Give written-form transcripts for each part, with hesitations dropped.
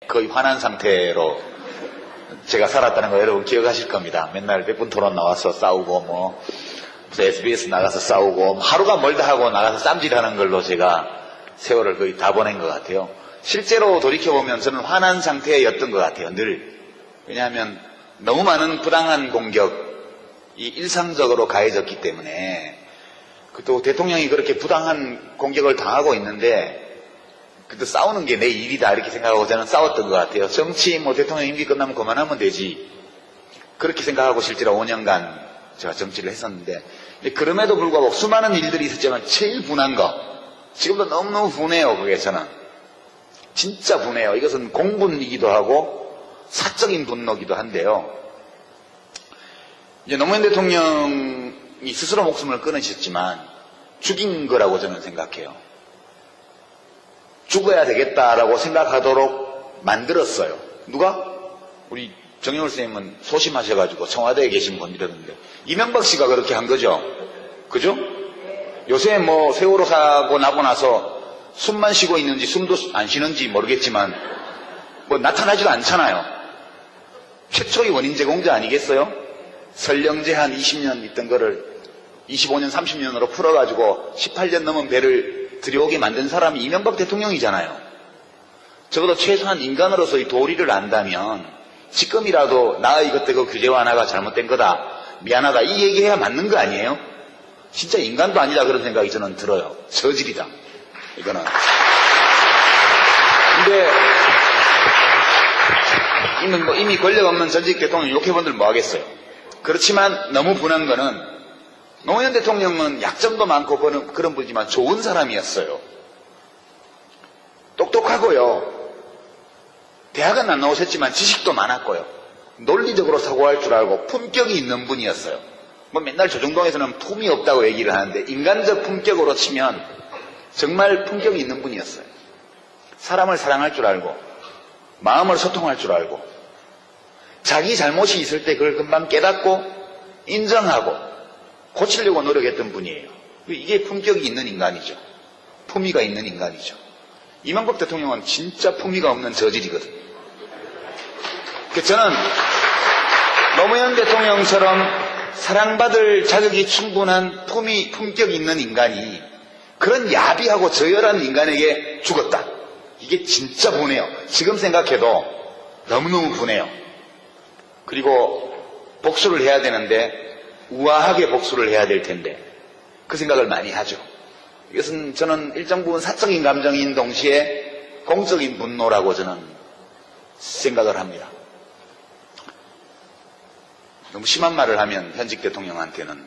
거의 화난 상태로 제가 살았다는 거 여러분 기억하실 겁니다. 맨날 백분 토론 나와서 싸우고 무슨 SBS 나가서 싸우고 하루가 멀다 하고 나가서 쌈질하는 걸로 제가 세월을 거의 다 보낸 것 같아요. 실제로 돌이켜보면 저는 화난 상태였던 것 같아요. 늘. 왜냐하면 너무 많은 부당한 공격이 일상적으로 가해졌기 때문에 또 대통령이 그렇게 부당한 공격을 당하고 있는데 그래도 싸우는 게 내 일이다 이렇게 생각하고 저는 싸웠던 것 같아요. 정치 대통령 임기 끝나면 그만하면 되지 그렇게 생각하고 실제로 5년간 제가 정치를 했었는데 그럼에도 불구하고 수많은 일들이 있었지만 제일 분한 거 지금도 너무너무 분해요. 그게 저는 진짜 분해요. 이것은 공분이기도 하고 사적인 분노기도 한데요. 이제 노무현 대통령이 스스로 목숨을 끊으셨지만 죽인 거라고 저는 생각해요. 죽어야 되겠다라고 생각하도록 만들었어요. 누가? 우리 정영월 선생님은 소심하셔가지고 청와대에 계신 분이라는데 이명박 씨가 그렇게 한 거죠. 그죠? 요새 세월호 사고 나고 나서 숨만 쉬고 있는지 숨도 안 쉬는지 모르겠지만 나타나지도 않잖아요. 최초의 원인 제공자 아니겠어요? 설령제 한 20년 있던 거를 25년 30년으로 풀어가지고 18년 넘은 배를 들여오게 만든 사람이 이명박 대통령이잖아요. 적어도 최소한 인간으로서의 도리를 안다면 지금이라도 나의 이것대로 규제 완화가 잘못된 거다 미안하다 이 얘기해야 맞는 거 아니에요? 진짜 인간도 아니다 그런 생각이 저는 들어요. 저질이다 이거는. 근데 이미 권력 없는 전직 대통령 욕해본들 뭐 하겠어요. 그렇지만 너무 분한 거는 노무현 대통령은 약점도 많고 그런 분이지만 좋은 사람이었어요. 똑똑하고요. 대학은 안 나오셨지만 지식도 많았고요. 논리적으로 사고할 줄 알고 품격이 있는 분이었어요. 맨날 조중동에서는 품이 없다고 얘기를 하는데 인간적 품격으로 치면 정말 품격이 있는 분이었어요. 사람을 사랑할 줄 알고 마음을 소통할 줄 알고 자기 잘못이 있을 때 그걸 금방 깨닫고 인정하고 고치려고 노력했던 분이에요. 이게 품격이 있는 인간이죠. 품위가 있는 인간이죠. 이명박 대통령은 진짜 품위가 없는 저질이거든요. 저는 노무현 대통령처럼 사랑받을 자격이 충분한 품격이 있는 인간이 그런 야비하고 저열한 인간에게 죽었다. 이게 진짜 분해요. 지금 생각해도 너무너무 분해요. 그리고 복수를 해야 되는데 우아하게 복수를 해야 될 텐데 그 생각을 많이 하죠. 이것은 저는 일정 부분 사적인 감정인 동시에 공적인 분노라고 저는 생각을 합니다. 너무 심한 말을 하면 현직 대통령한테는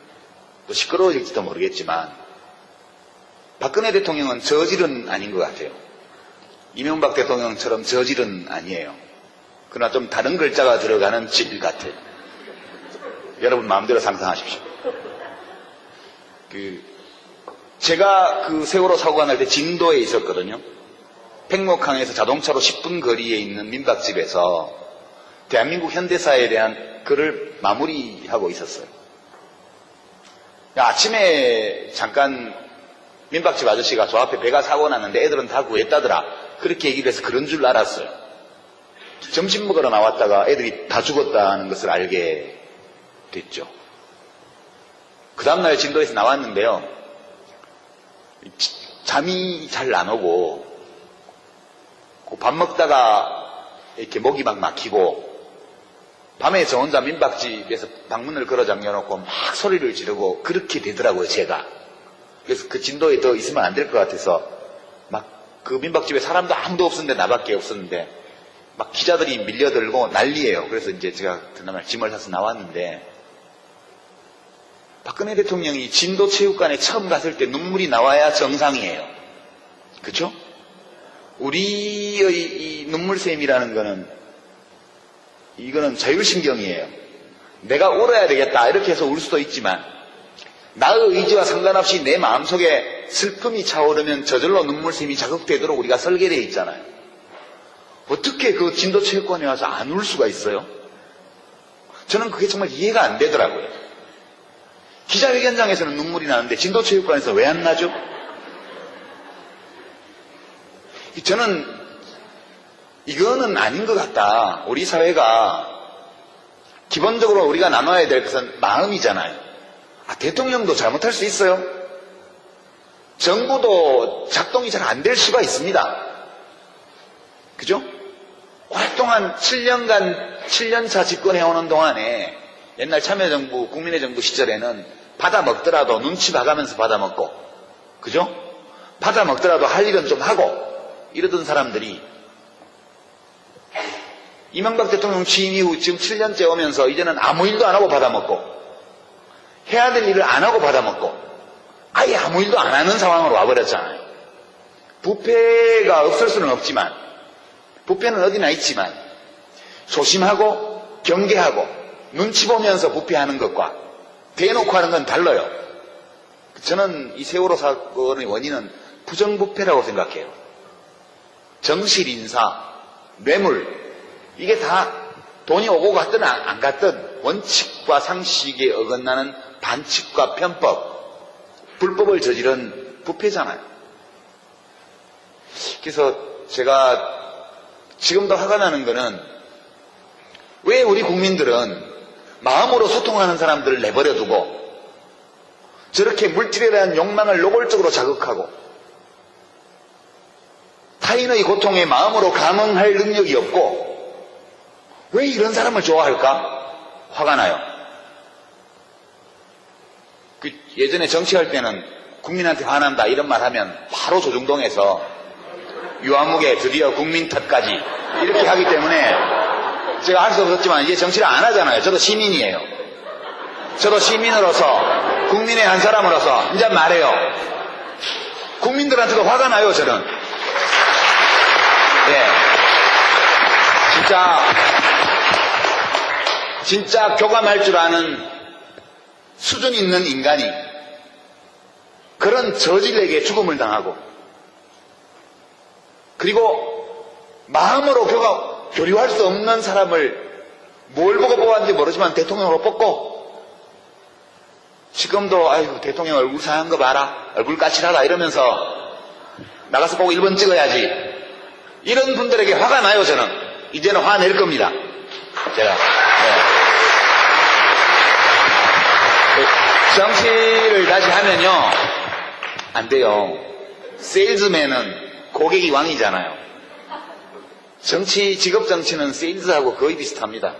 또 시끄러워질지도 모르겠지만 박근혜 대통령은 저질은 아닌 것 같아요. 이명박 대통령처럼 저질은 아니에요. 그러나 좀 다른 글자가 들어가는 질 같아요. 여러분 마음대로 상상하십시오. 제가 그 세월호 사고가 날 때 진도에 있었거든요. 팽목항에서 자동차로 10분 거리에 있는 민박집에서 대한민국 현대사에 대한 글을 마무리하고 있었어요. 아침에 잠깐 민박집 아저씨가 저 앞에 배가 사고 났는데 애들은 다 구했다더라. 그렇게 얘기를 해서 그런 줄 알았어요. 점심 먹으러 나왔다가 애들이 다 죽었다는 것을 알게 됐죠. 그 다음날 진도에서 나왔는데요. 잠이 잘 안 오고 밥 먹다가 이렇게 목이 막 막히고 밤에 저 혼자 민박집에서 방문을 걸어 잠겨놓고 막 소리를 지르고 그렇게 되더라고요. 제가. 그래서 그 진도에 더 있으면 안 될 것 같아서 막 그 민박집에 사람도 아무도 없었는데 나밖에 없었는데 막 기자들이 밀려들고 난리예요. 그래서 이제 제가 그날 짐을 사서 나왔는데 박근혜 대통령이 진도체육관에 처음 갔을 때 눈물이 나와야 정상이에요. 그렇죠? 우리의 이 눈물샘이라는 거는 이거는 자율신경이에요. 내가 울어야 되겠다 이렇게 해서 울 수도 있지만 나의 의지와 상관없이 내 마음속에 슬픔이 차오르면 저절로 눈물샘이 자극되도록 우리가 설계되어 있잖아요. 어떻게 그 진도체육관에 와서 안 울 수가 있어요? 저는 그게 정말 이해가 안 되더라고요. 기자회견장에서는 눈물이 나는데 진도체육관에서 왜 안 나죠? 저는 이거는 아닌 것 같다. 우리 사회가 기본적으로 우리가 나눠야 될 것은 마음이잖아요. 대통령도 잘못할 수 있어요. 정부도 작동이 잘 안 될 수가 있습니다. 그죠? 오랫동안 7년간 7년차 집권해오는 동안에 옛날 참여정부, 국민의 정부 시절에는 받아먹더라도 눈치 봐가면서 받아먹고, 그죠? 받아먹더라도 할 일은 좀 하고 이러던 사람들이 이명박 대통령 취임 이후 지금 7년째 오면서 이제는 아무 일도 안 하고 받아먹고 해야 될 일을 안 하고 받아먹고 아예 아무 일도 안 하는 상황으로 와버렸잖아요. 부패가 없을 수는 없지만, 부패는 어디나 있지만 조심하고 경계하고 눈치 보면서 부패하는 것과 대놓고 하는 건 달라요. 저는 이 세월호 사건의 원인은 부정부패라고 생각해요. 정실 인사, 뇌물, 이게 다 돈이 오고 갔든 안 갔든 원칙과 상식에 어긋나는 반칙과 편법, 불법을 저지른 부패잖아요. 그래서 제가 지금도 화가 나는 거는 왜 우리 국민들은 마음으로 소통하는 사람들을 내버려 두고 저렇게 물질에 대한 욕망을 노골적으로 자극하고 타인의 고통에 마음으로 감응할 능력이 없고 왜 이런 사람을 좋아할까? 화가 나요. 예전에 정치할 때는 국민한테 화난다 이런 말 하면 바로 조중동에서 유아무개 드디어 국민 탓까지 이렇게 하기 때문에 제가 할 수 없었지만 이제 정치를 안 하잖아요. 저도 시민이에요. 저도 시민으로서 국민의 한 사람으로서 이제 말해요. 국민들한테도 화가 나요. 저는. 네. 진짜 교감할 줄 아는 수준 있는 인간이 그런 저질에게 죽음을 당하고 그리고 마음으로 교류할 수 없는 사람을 뭘 보고 뽑았는지 모르지만 대통령으로 뽑고 지금도 아이고 대통령 얼굴 상한 거 봐라, 얼굴 까칠하다 이러면서 나가서 꼭 1번 찍어야지, 이런 분들에게 화가 나요. 저는 이제는 화낼 겁니다. 제가 정치를 다시 하면요 안 돼요. 세일즈맨은 고객이 왕이잖아요. 직업 정치는 세일즈하고 거의 비슷합니다.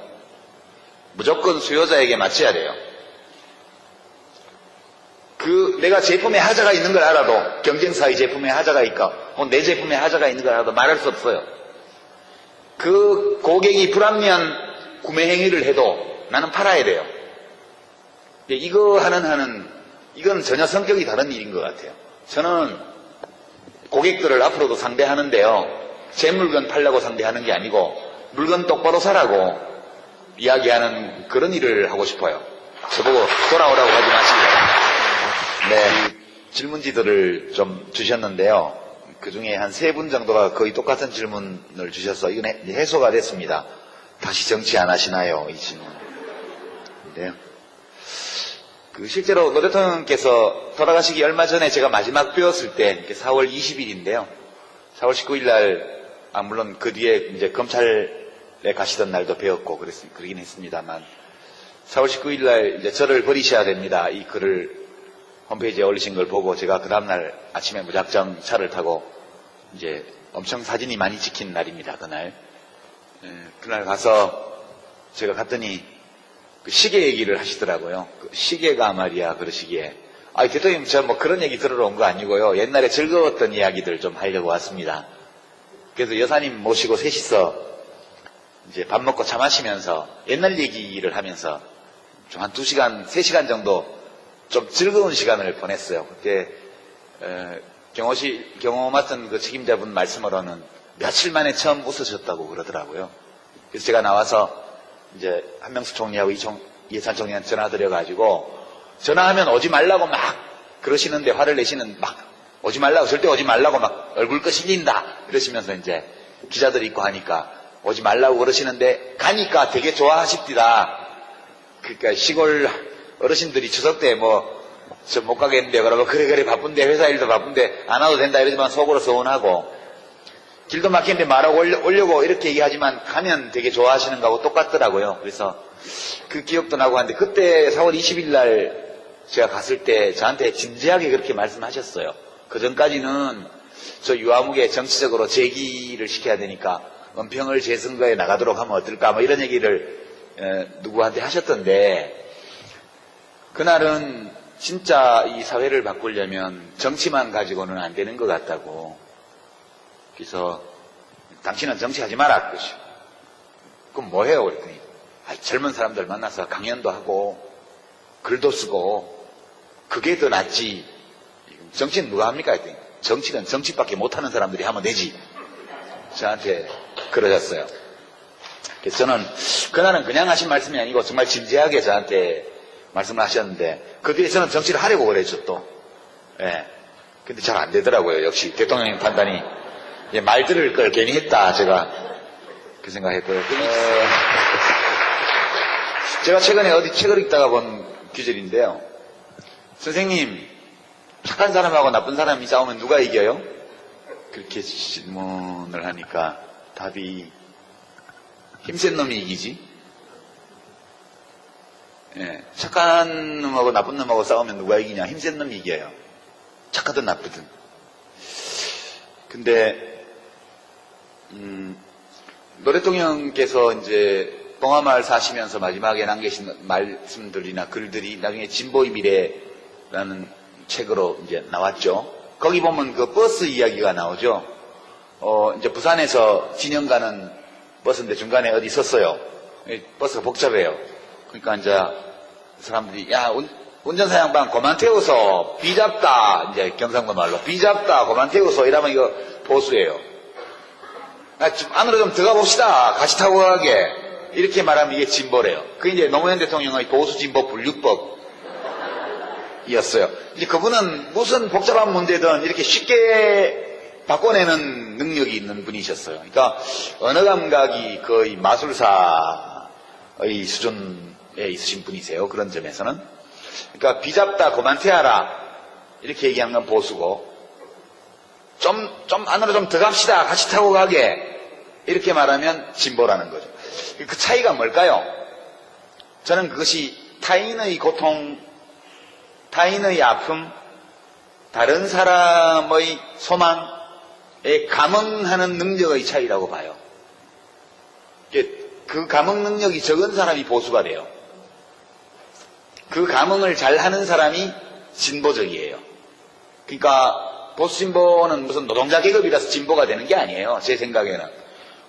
무조건 수요자에게 맞춰야 돼요. 내가 제품에 하자가 있는 걸 알아도, 경쟁사의 제품에 하자가 있고 내 제품에 하자가 있는 걸 알아도 말할 수 없어요. 그 고객이 불합리한 구매 행위를 해도 나는 팔아야 돼요. 이거 이건 전혀 성격이 다른 일인 것 같아요. 저는 고객들을 앞으로도 상대하는데요, 제 물건 팔려고 상대하는 게 아니고 물건 똑바로 사라고 이야기하는 그런 일을 하고 싶어요. 저보고 돌아오라고 하지 마시고. 네, 질문지들을 좀 주셨는데요. 그 중에 한 3분 정도가 거의 똑같은 질문을 주셔서 이건 해소가 됐습니다. 다시 정치 안 하시나요? 이 질문. 네. 실제로 노 대통령께서 돌아가시기 얼마 전에 제가 마지막 뵈었을 때 4월 20일인데요. 4월 19일 날, 물론 그 뒤에 이제 검찰에 가시던 날도 뵈었고 그러긴 했습니다만, 4월 19일 날 이제 저를 버리셔야 됩니다, 이 글을 홈페이지에 올리신 걸 보고 제가 그 다음날 아침에 무작정 차를 타고 이제 엄청 사진이 많이 찍힌 날입니다. 그날. 그날 가서 제가 갔더니 그 시계 얘기를 하시더라고요. 그 시계가 말이야 그러시기에, 대통령 저 뭐 그런 얘기 들으러 온 거 아니고요, 옛날에 즐거웠던 이야기들 좀 하려고 왔습니다. 그래서 여사님 모시고 셋이서 이제 밥 먹고 차 마시면서 옛날 얘기를 하면서 좀 한 2시간, 3시간 정도 좀 즐거운 시간을 보냈어요. 그때 경호 맡은 그 책임자분 말씀으로는 며칠 만에 처음 웃으셨다고 그러더라고요. 그래서 제가 나와서 이제 한명숙 총리하고 이해찬 총리한테 전화드려가지고, 전화하면 오지 말라고 막 그러시는데 화를 내시는, 막 오지 말라고, 절대 오지 말라고 막 얼굴 끄실린다 이러시면서 이제 기자들이 있고 하니까 오지 말라고 그러시는데 가니까 되게 좋아하십디다. 그러니까 시골 어르신들이 추석 때 저 못 가겠는데 그러면 그래 바쁜데 회사 일도 바쁜데 안 와도 된다 이러지만 속으로 서운하고, 길도 막히는데 말하고 오려고 이렇게 얘기하지만 가면 되게 좋아하시는 거하고 똑같더라고요. 그래서 그 기억도 나고 하는데 그때 4월 20일 날 제가 갔을 때 저한테 진지하게 그렇게 말씀하셨어요. 그 전까지는 저 유아무개 정치적으로 제기를 시켜야 되니까 은평을 재선거에 나가도록 하면 어떨까 뭐 이런 얘기를 누구한테 하셨던데 그날은 진짜 이 사회를 바꾸려면 정치만 가지고는 안 되는 것 같다고. 그래서 당신은 정치하지 마라 그러시고. 그럼 뭐 해요? 그랬더니 젊은 사람들 만나서 강연도 하고 글도 쓰고 그게 더 낫지. 정치는 누가 합니까? 했더니 정치는 정치밖에 못하는 사람들이 하면 되지. 저한테 그러셨어요. 그래서 저는 그날은 그냥 하신 말씀이 아니고 정말 진지하게 저한테 말씀을 하셨는데 그 뒤에 저는 정치를 하려고 그랬죠 또. 예. 근데 잘 안 되더라고요. 역시 대통령님 판단이 말 들을 걸 괜히 했다 제가 그 생각했고요. 제가 최근에 어디 책을 읽다가 본 규절인데요. 선생님, 착한 사람하고 나쁜 사람이 싸우면 누가 이겨요? 그렇게 질문을 하니까 답이 힘센 놈이 이기지. 예, 착한 놈하고 나쁜 놈하고 싸우면 누가 이기냐? 힘센 놈이 이겨요. 착하든 나쁘든. 근데 노 대통령께서 이제 봉화마을 사시면서 마지막에 남기신 말씀들이나 글들이 나중에 진보의 미래라는 책으로 이제 나왔죠. 거기 보면 그 버스 이야기가 나오죠. 이제 부산에서 진영 가는 버스인데 중간에 어디 섰어요. 버스가 복잡해요. 그러니까 이제 사람들이 야 운전사 양반 그만 태워서 비잡다 이제 경상도 말로 비잡다 그만 태워서 이러면 이거 보수예요. 안으로 좀 들어가 봅시다. 같이 타고 가게. 이렇게 말하면 이게 진보래요. 그게 이제 노무현 대통령의 보수 진보 분류법이었어요. 이제 그분은 무슨 복잡한 문제든 이렇게 쉽게 바꿔내는 능력이 있는 분이셨어요. 그러니까 언어 감각이 거의 마술사의 수준에 있으신 분이세요. 그런 점에서는. 그러니까 비잡다 그만 태워라 이렇게 얘기하는 건 보수고 좀 안으로 좀 들어갑시다. 같이 타고 가게. 이렇게 말하면 진보라는 거죠. 그 차이가 뭘까요? 저는 그것이 타인의 고통, 타인의 아픔, 다른 사람의 소망에 감응하는 능력의 차이라고 봐요. 그 감응 능력이 적은 사람이 보수가 돼요. 그 감응을 잘하는 사람이 진보적이에요. 그러니까 보수 진보는 무슨 노동자 계급이라서 진보가 되는 게 아니에요. 제 생각에는.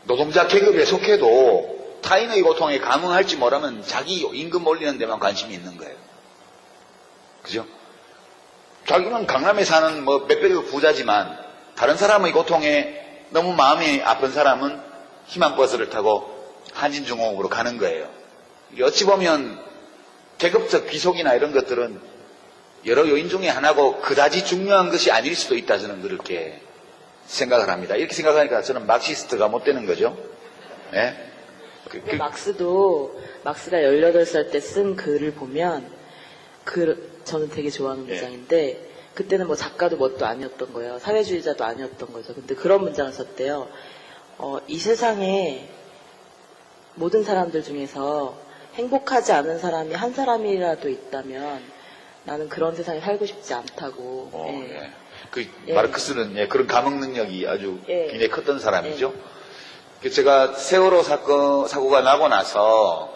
노동자 계급에 속해도 타인의 고통에 감응할지 모르면 자기 임금 올리는 데만 관심이 있는 거예요. 그죠? 자기는 강남에 사는 뭐 몇백억 부자지만 다른 사람의 고통에 너무 마음이 아픈 사람은 희망버스를 타고 한진중공업으로 가는 거예요. 이게 어찌 보면 계급적 귀속이나 이런 것들은 여러 요인 중에 하나고 그다지 중요한 것이 아닐 수도 있다 저는 그렇게 생각을 합니다. 이렇게 생각하니까 저는 막시스트가 못 되는 거죠. 예? 막스가 18살 때 쓴 글을 보면 저는 되게 좋아하는 문장인데 그때는 뭐 작가도 뭣도 아니었던 거예요. 사회주의자도 아니었던 거죠. 근데 그런 문장을 썼대요. 이 세상에 모든 사람들 중에서 행복하지 않은 사람이 한 사람이라도 있다면 나는 그런 세상에 살고 싶지 않다고. 예. 마르크스는 그런 감흥 능력이 아주 굉장히 컸던 사람이죠. 제가 세월호 사고가 나고 나서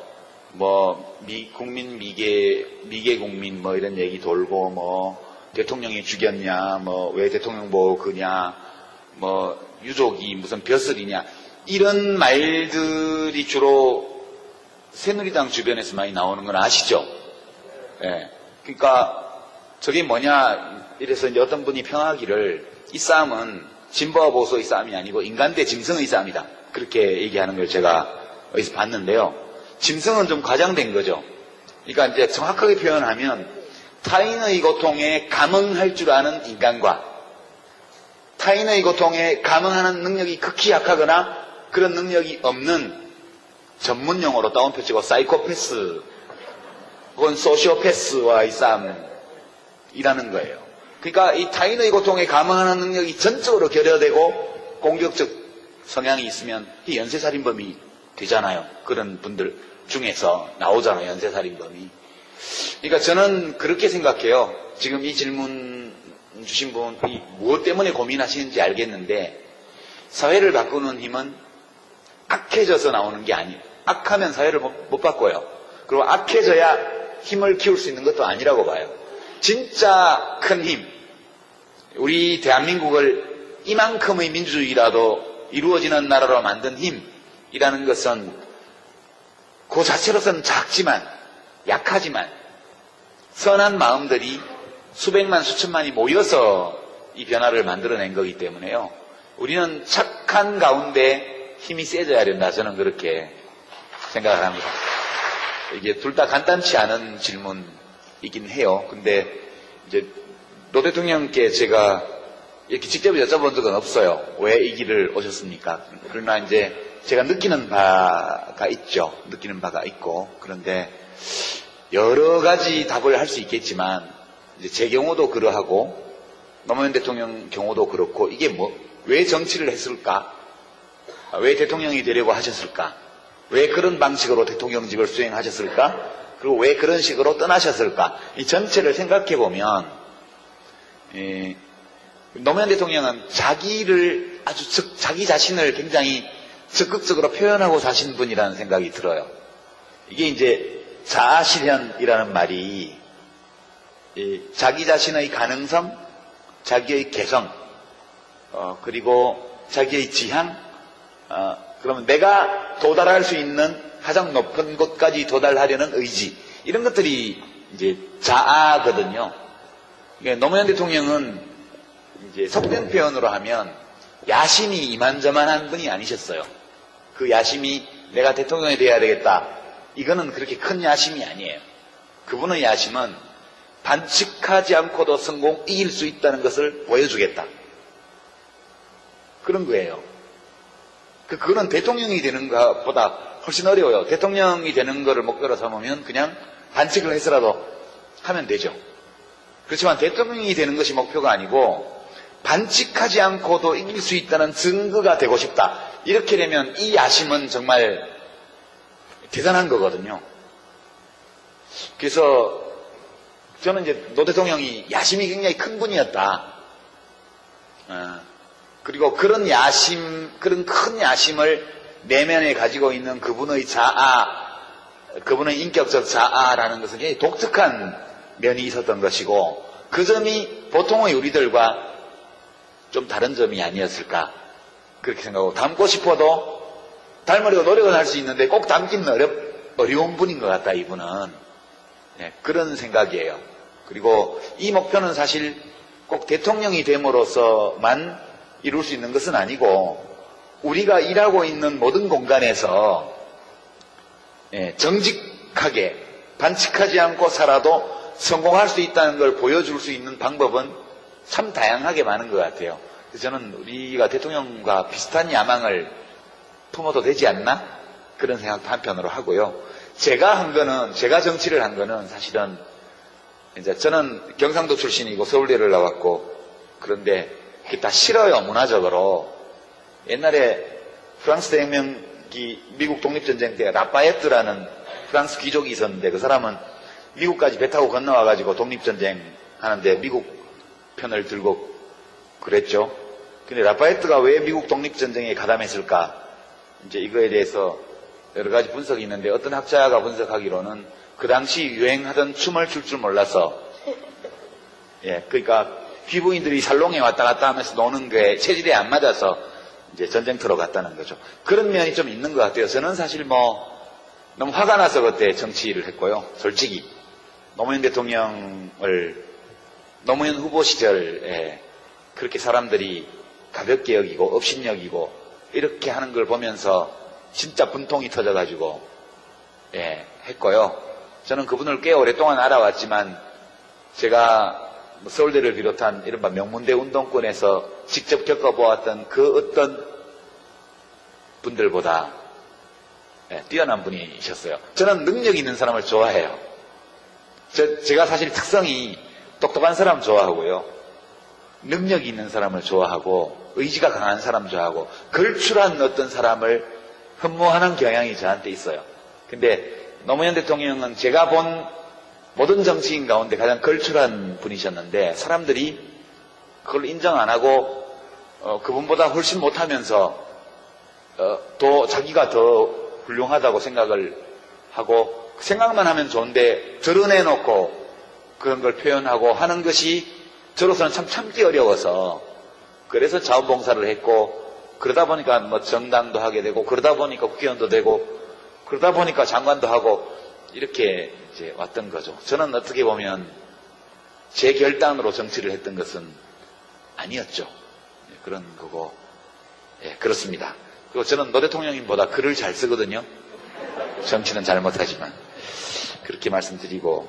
뭐 국민 미개 국민 뭐 이런 얘기 돌고 뭐 대통령이 죽였냐 뭐 왜 대통령 보고 그냐 뭐 유족이 무슨 벼슬이냐 이런 말들이 주로 새누리당 주변에서 많이 나오는 건 아시죠? 예. 그러니까 저게 뭐냐 이래서 이제 어떤 분이 평하기를 이 싸움은 진보와 보수의 싸움이 아니고 인간 대 짐승의 싸움이다. 그렇게 얘기하는 걸 제가 어디서 봤는데요. 짐승은 좀 과장된 거죠. 그러니까 이제 정확하게 표현하면 타인의 고통에 감응할 줄 아는 인간과 타인의 고통에 감응하는 능력이 극히 약하거나 그런 능력이 없는 전문 용어로 따옴표 치고 사이코패스 혹은 소시오패스와의 싸움이라는 거예요. 그러니까 이 타인의 고통에 감응하는 능력이 전적으로 결여되고 공격적 성향이 있으면 연쇄살인범이 되잖아요. 그런 분들 중에서 나오잖아요. 연쇄살인범이. 그러니까 저는 그렇게 생각해요. 지금 이 질문 주신 분이 무엇 때문에 고민하시는지 알겠는데 사회를 바꾸는 힘은 악해져서 나오는 게 아니에요. 악하면 사회를 못 바꿔요. 그리고 악해져야 힘을 키울 수 있는 것도 아니라고 봐요. 진짜 큰 힘, 우리 대한민국을 이만큼의 민주주의라도 이루어지는 나라로 만든 힘이라는 것은 그 자체로서는 작지만 약하지만 선한 마음들이 수백만 수천만이 모여서 이 변화를 만들어낸 거기 때문에요. 우리는 착한 가운데 힘이 세져야 된다. 저는 그렇게 생각을 합니다. 이게 둘 다 간단치 않은 질문이긴 해요. 근데 이제 노 대통령께 제가 이렇게 직접 여쭤본 적은 없어요. 왜 이 길을 오셨습니까? 그러나 이제 제가 느끼는 바가 있죠. 느끼는 바가 있고. 그런데 여러 가지 답을 할 수 있겠지만 이제 제 경우도 그러하고 노무현 대통령 경우도 그렇고 이게 왜 정치를 했을까? 왜 대통령이 되려고 하셨을까? 왜 그런 방식으로 대통령직을 수행하셨을까? 그리고 왜 그런 식으로 떠나셨을까? 이 전체를 생각해 보면 노무현 대통령은 자기 자신을 굉장히 적극적으로 표현하고 사신 분이라는 생각이 들어요. 이게 이제 자아실현이라는 말이 자기 자신의 가능성, 자기의 개성, 그리고 자기의 지향, 그러면 내가 도달할 수 있는 가장 높은 곳까지 도달하려는 의지, 이런 것들이 이제 자아거든요. 그러니까 노무현 대통령은 이제 속된 표현으로 하면 야심이 이만저만한 분이 아니셨어요. 그 야심이 내가 대통령이 돼야 되겠다. 이거는 그렇게 큰 야심이 아니에요. 그분의 야심은 반칙하지 않고도 이길 수 있다는 것을 보여주겠다. 그런 거예요. 그거는 대통령이 되는 것보다 훨씬 어려워요. 대통령이 되는 것을 목표로 삼으면 그냥 반칙을 해서라도 하면 되죠. 그렇지만 대통령이 되는 것이 목표가 아니고 반칙하지 않고도 이길 수 있다는 증거가 되고 싶다. 이렇게 되면 이 야심은 정말 대단한 거거든요. 그래서 저는 이제 노 대통령이 야심이 굉장히 큰 분이었다. 그리고 그런 큰 야심을 내면에 가지고 있는 그분의 그분의 인격적 자아라는 것은 굉장히 독특한 면이 있었던 것이고, 그 점이 보통의 우리들과 좀 다른 점이 아니었을까, 그렇게 생각하고, 닮고 싶어도 닮으려고 노력은 할 수 있는데 꼭 닮기는 어려운 분인 것 같다, 이분은. 네, 그런 생각이에요. 그리고 이 목표는 사실 꼭 대통령이 됨으로써만 이룰 수 있는 것은 아니고, 우리가 일하고 있는 모든 공간에서 정직하게 반칙하지 않고 살아도 성공할 수 있다는 걸 보여줄 수 있는 방법은 참 다양하게 많은 것 같아요. 그래서 저는 우리가 대통령과 비슷한 야망을 품어도 되지 않나? 그런 생각도 한편으로 하고요. 제가 정치를 한 거는 사실은 이제 저는 경상도 출신이고 서울대를 나왔고, 그런데 그게 다 싫어요, 문화적으로. 옛날에 프랑스 대혁명기 미국 독립전쟁 때 라파에트라는 프랑스 귀족이 있었는데, 그 사람은 미국까지 배 타고 건너와가지고 독립전쟁 하는데 미국 편을 들고 그랬죠. 근데 라파에트가 왜 미국 독립전쟁에 가담했을까? 이제 이거에 대해서 여러 가지 분석이 있는데, 어떤 학자가 분석하기로는 그 당시 유행하던 춤을 출 줄 몰라서, 그러니까 귀부인들이 살롱에 왔다 갔다 하면서 노는 게 체질에 안 맞아서 이제 전쟁터로 갔다는 거죠. 그런 면이 좀 있는 것 같아요. 저는 사실 너무 화가 나서 그때 정치를 했고요. 솔직히 노무현 후보 시절에 그렇게 사람들이 가볍게 여기고 업신여기고 이렇게 하는 걸 보면서 진짜 분통이 터져가지고 했고요. 저는 그분을 꽤 오랫동안 알아왔지만, 제가 서울대를 비롯한 이른바 명문대 운동권에서 직접 겪어보았던 그 어떤 분들보다 뛰어난 분이셨어요. 저는 능력 있는 사람을 좋아해요. 제가 사실 특성이 똑똑한 사람 좋아하고요, 능력 있는 사람을 좋아하고, 의지가 강한 사람 좋아하고 걸출한 어떤 사람을 흠모하는 경향이 저한테 있어요. 근데 노무현 대통령은 제가 본 모든 정치인 가운데 가장 걸출한 분이셨는데 사람들이 그걸 인정 안 하고 그분보다 훨씬 못하면서 또 자기가 더 훌륭하다고 생각을 하고 생각만 하면 좋은데 드러내놓고 그런 걸 표현하고 하는 것이 저로서는 참 참기 어려워서 그래서 자원봉사를 했고 그러다 보니까 뭐 정당도 하게 되고 그러다 보니까 국회의원도 되고 그러다 보니까 장관도 하고 이렇게 이제 왔던 거죠. 저는 어떻게 보면 제 결단으로 정치를 했던 것은 아니었죠. 그런 거고 예, 그렇습니다. 그리고 저는 노 대통령님보다 글을 잘 쓰거든요. 정치는 잘 못하지만 그렇게 말씀드리고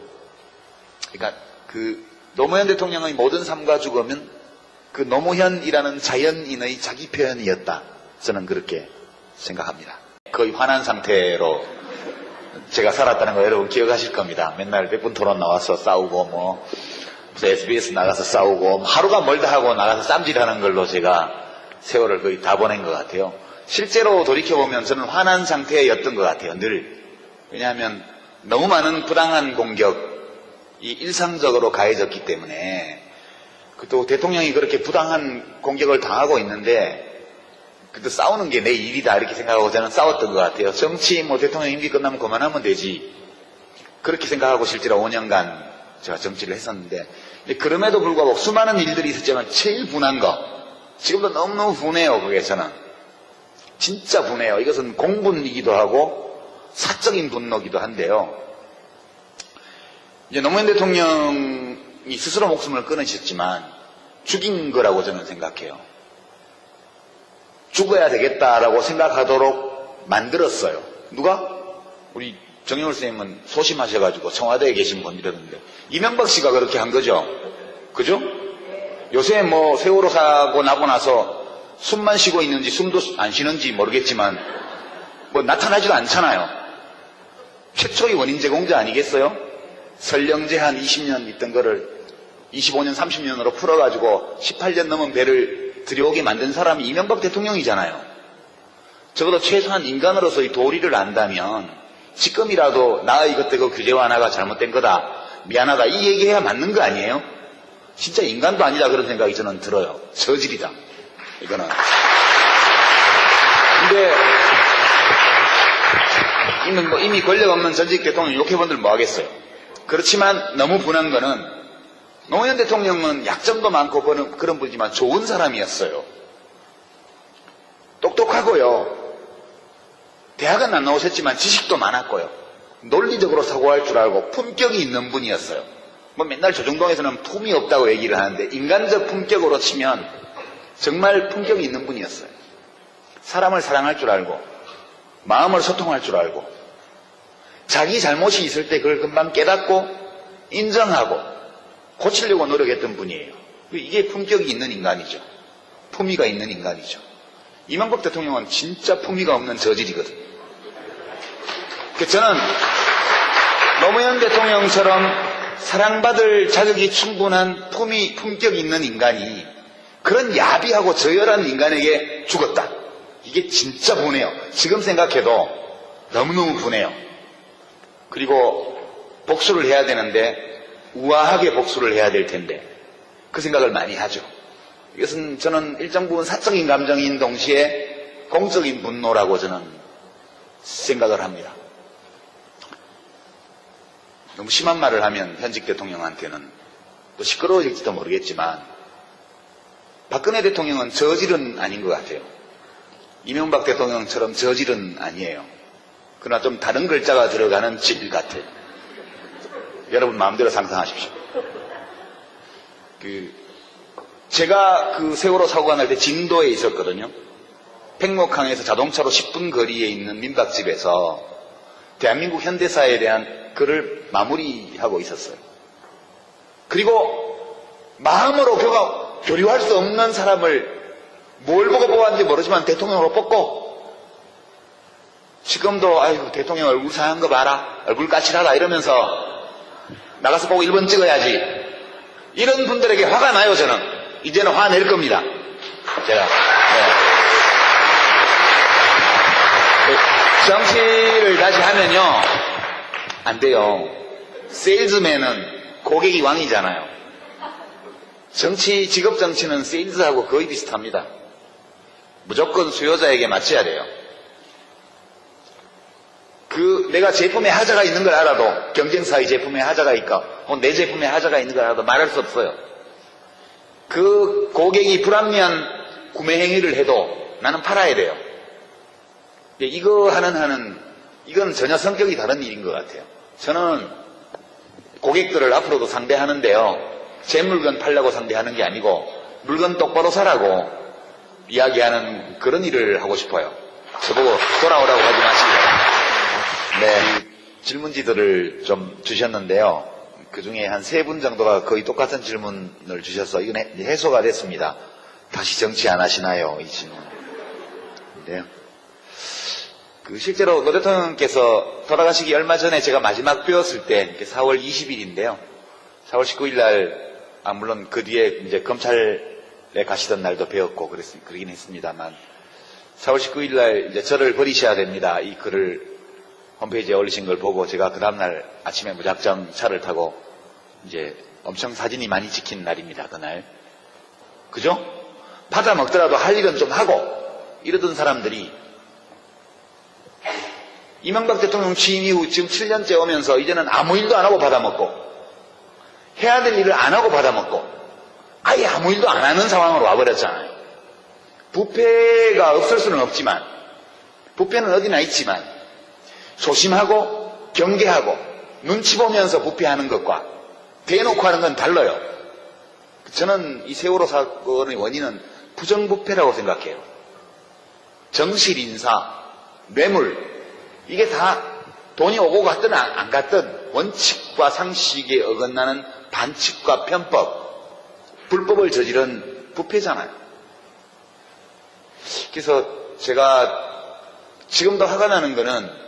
그러니까 그 노무현 대통령의 모든 삶과 죽음은 그 노무현이라는 자연인의 자기 표현이었다. 저는 그렇게 생각합니다. 거의 화난 상태로 제가 살았다는 거 여러분 기억하실 겁니다. 맨날 100분 토론 나와서 싸우고 뭐 무슨 SBS 나가서 싸우고 하루가 멀다 하고 나가서 쌈질하는 걸로 제가 세월을 거의 다 보낸 것 같아요. 실제로 돌이켜보면 저는 화난 상태였던 것 같아요. 늘. 왜냐하면 너무 많은 부당한 공격이 일상적으로 가해졌기 때문에 또 대통령이 그렇게 부당한 공격을 당하고 있는데 그때 싸우는 게 내 일이다 이렇게 생각하고 저는 싸웠던 것 같아요. 정치 뭐 대통령 임기 끝나면 그만하면 되지 그렇게 생각하고 실제로 5년간 제가 정치를 했었는데 그럼에도 불구하고 수많은 일들이 있었지만 제일 분한 거 지금도 너무너무 분해요. 그게 저는 진짜 분해요. 이것은 공분이기도 하고 사적인 분노기도 한데요. 이제 노무현 대통령이 스스로 목숨을 끊으셨지만 죽인 거라고 저는 생각해요. 죽어야 되겠다라고 생각하도록 만들었어요. 누가? 우리 정영월 선생님은 소심하셔가지고 청와대에 계신 분이라는데 이명박 씨가 그렇게 한 거죠. 그죠? 요새 뭐 세월호 사고 나고 나서 숨만 쉬고 있는지 숨도 안 쉬는지 모르겠지만 뭐 나타나지도 않잖아요. 최초의 원인 제공자 아니겠어요? 설령제 한 20년 있던 거를 25년 30년으로 풀어가지고 18년 넘은 배를 들여오게 만든 사람이 이명박 대통령이잖아요. 적어도 최소한 인간으로서의 도리를 안다면 지금이라도 나의 이것도 규제 완화가 잘못된 거다 미안하다 이 얘기해야 맞는 거 아니에요? 진짜 인간도 아니다 그런 생각이 저는 들어요. 저질이다 이거는. 근데 이미 권력 없는 전직 대통령 욕해본들 뭐 하겠어요. 그렇지만 너무 분한 거는 노무현 대통령은 약점도 많고 그런 분이지만 좋은 사람이었어요. 똑똑하고요. 대학은 안 나오셨지만 지식도 많았고요. 논리적으로 사고할 줄 알고 품격이 있는 분이었어요. 뭐 맨날 조중동에서는 품이 없다고 얘기를 하는데 인간적 품격으로 치면 정말 품격이 있는 분이었어요. 사람을 사랑할 줄 알고 마음을 소통할 줄 알고 자기 잘못이 있을 때 그걸 금방 깨닫고 인정하고 고치려고 노력했던 분이에요. 이게 품격이 있는 인간이죠. 품위가 있는 인간이죠. 이명박 대통령은 진짜 품위가 없는 저질이거든요. 저는 노무현 대통령처럼 사랑받을 자격이 충분한 품격이 있는 인간이 그런 야비하고 저열한 인간에게 죽었다. 이게 진짜 분해요. 지금 생각해도 너무너무 분해요. 그리고 복수를 해야 되는데 우아하게 복수를 해야 될 텐데 그 생각을 많이 하죠. 이것은 저는 일정 부분 사적인 감정인 동시에 공적인 분노라고 저는 생각을 합니다. 너무 심한 말을 하면 현직 대통령한테는 또 시끄러워질지도 모르겠지만 박근혜 대통령은 저질은 아닌 것 같아요. 이명박 대통령처럼 저질은 아니에요. 그러나 좀 다른 글자가 들어가는 질 같아요. 여러분 마음대로 상상하십시오. 제가 그 세월호 사고가 날 때 진도에 있었거든요. 팽목항에서 자동차로 10분 거리에 있는 민박집에서 대한민국 현대사에 대한 글을 마무리하고 있었어요. 그리고 마음으로 교류할 수 없는 사람을 뭘 보고 뽑았는지 모르지만 대통령으로 뽑고 지금도 아이고 대통령 얼굴 상한 거 봐라 얼굴 까칠하다 이러면서 나가서 꼭 1번 찍어야지 이런 분들에게 화가 나요. 저는 이제는 화낼 겁니다. 제가. 네. 정치를 다시 하면요, 안 돼요. 세일즈맨은 고객이 왕이잖아요. 직업 정치는 세일즈하고 거의 비슷합니다. 무조건 수요자에게 맞춰야 돼요. 내가 제품에 하자가 있는 걸 알아도, 경쟁사의 제품에 하자가 있고, 내 제품에 하자가 있는 걸 알아도 말할 수 없어요. 그 고객이 불합리한 구매 행위를 해도 나는 팔아야 돼요. 이건 전혀 성격이 다른 일인 것 같아요. 저는 고객들을 앞으로도 상대하는데요, 제 물건 팔려고 상대하는 게 아니고 물건 똑바로 사라고 이야기하는 그런 일을 하고 싶어요. 저보고 돌아오라고 하지 마시고. 네, 질문지들을 좀 주셨는데요, 그 중에 한 3분 정도가 거의 똑같은 질문을 주셔서 이건 해소가 됐습니다. 다시 정치 안 하시나요? 이 질문. 네. 실제로 노 대통령께서 돌아가시기 얼마 전에 제가 마지막 뵈었을 때 4월 20일인데요. 4월 19일 날, 물론 그 뒤에 이제 검찰에 가시던 날도 뵈었고 그러긴 했습니다만, 4월 19일 날 이제 저를 버리셔야 됩니다, 이 글을 홈페이지에 올리신 걸 보고 제가 그 다음날 아침에 무작정 차를 타고 이제 엄청 사진이 많이 찍힌 날입니다, 그날. 그죠? 받아 먹더라도 할 일은 좀 하고 이러던 사람들이 이명박 대통령 취임 이후 지금 7년째 오면서 이제는 아무 일도 안 하고 받아 먹고, 해야 될 일을 안 하고 받아 먹고, 아예 아무 일도 안 하는 상황으로 와버렸잖아요. 부패가 없을 수는 없지만, 부패는 어디나 있지만, 조심하고 경계하고 눈치 보면서 부패하는 것과 대놓고 하는 건 달라요. 저는 이 세월호 사건의 원인은 부정부패라고 생각해요. 정실 인사, 뇌물, 이게 다 돈이 오고 갔든 안 갔든 원칙과 상식에 어긋나는 반칙과 편법, 불법을 저지른 부패잖아요. 그래서 제가 지금도 화가 나는 거는,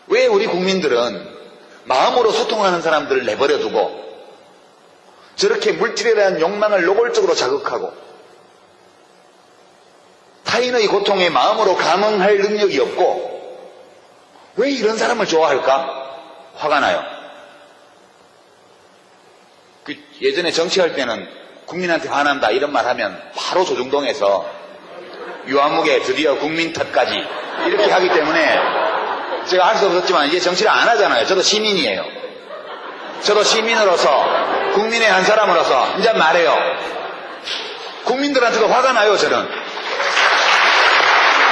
왜 우리 국민들은 마음으로 소통하는 사람들을 내버려두고 저렇게 물질에 대한 욕망을 노골적으로 자극하고 타인의 고통에 마음으로 감응할 능력이 없고 왜 이런 사람을 좋아할까? 화가 나요. 예전에 정치할 때는 국민한테 화난다 이런 말 하면 바로 조중동에서 유아무개 드디어 국민 탓까지 이렇게 하기 때문에 제가 할 수 없었지만 이제 정치를 안 하잖아요. 저도 시민이에요. 저도 시민으로서, 국민의 한 사람으로서 이제 말해요. 국민들한테도 화가 나요, 저는.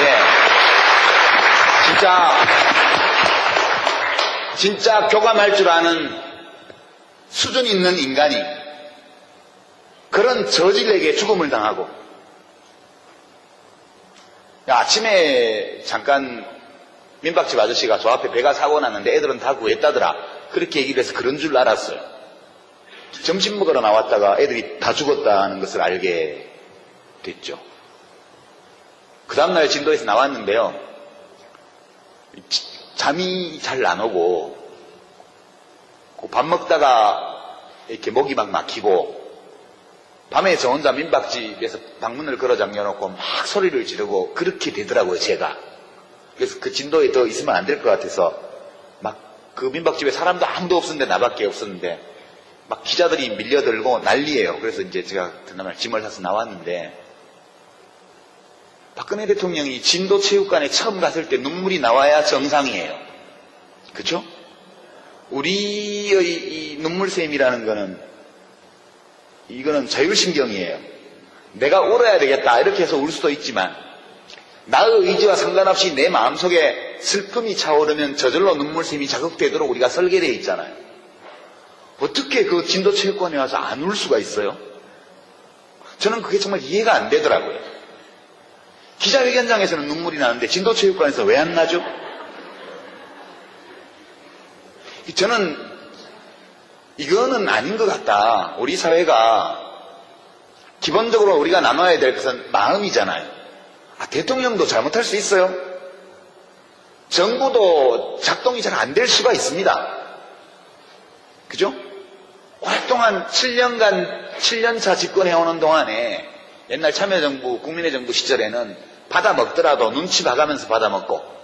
예. 진짜 교감할 줄 아는 수준 있는 인간이 그런 저질에게 죽음을 당하고, 아침에 잠깐 민박집 아저씨가 저 앞에 배가 사고 났는데 애들은 다 구했다더라, 그렇게 얘기를 해서 그런 줄 알았어요. 점심 먹으러 나왔다가 애들이 다 죽었다는 것을 알게 됐죠. 그 다음날 진도에서 나왔는데요, 잠이 잘 안 오고 밥 먹다가 이렇게 목이 막 막히고 밤에 저 혼자 민박집에서 방문을 걸어 잠겨놓고 막 소리를 지르고 그렇게 되더라고요, 제가. 그래서 그 진도에 더 있으면 안 될 것 같아서 막 그 민박집에 사람도 아무도 없었는데 나밖에 없었는데 막 기자들이 밀려들고 난리예요. 그래서 이제 제가 그날 짐을 사서 나왔는데, 박근혜 대통령이 진도체육관에 처음 갔을 때 눈물이 나와야 정상이에요. 그렇죠? 우리의 이 눈물샘이라는 거는 이거는 자율신경이에요. 내가 울어야 되겠다 이렇게 해서 울 수도 있지만 나의 의지와 상관없이 내 마음속에 슬픔이 차오르면 저절로 눈물샘이 자극되도록 우리가 설계되어 있잖아요. 어떻게 그 진도체육관에 와서 안 울 수가 있어요? 저는 그게 정말 이해가 안 되더라고요. 기자회견장에서는 눈물이 나는데 진도체육관에서 왜 안 나죠? 저는 이거는 아닌 것 같다. 우리 사회가 기본적으로 우리가 나눠야 될 것은 마음이잖아요. 대통령도 잘못할 수 있어요. 정부도 작동이 잘 안 될 수가 있습니다. 그죠? 오랫동안 7년간 7년차 집권해오는 동안에 옛날 참여정부, 국민의 정부 시절에는 받아먹더라도 눈치 봐가면서 받아먹고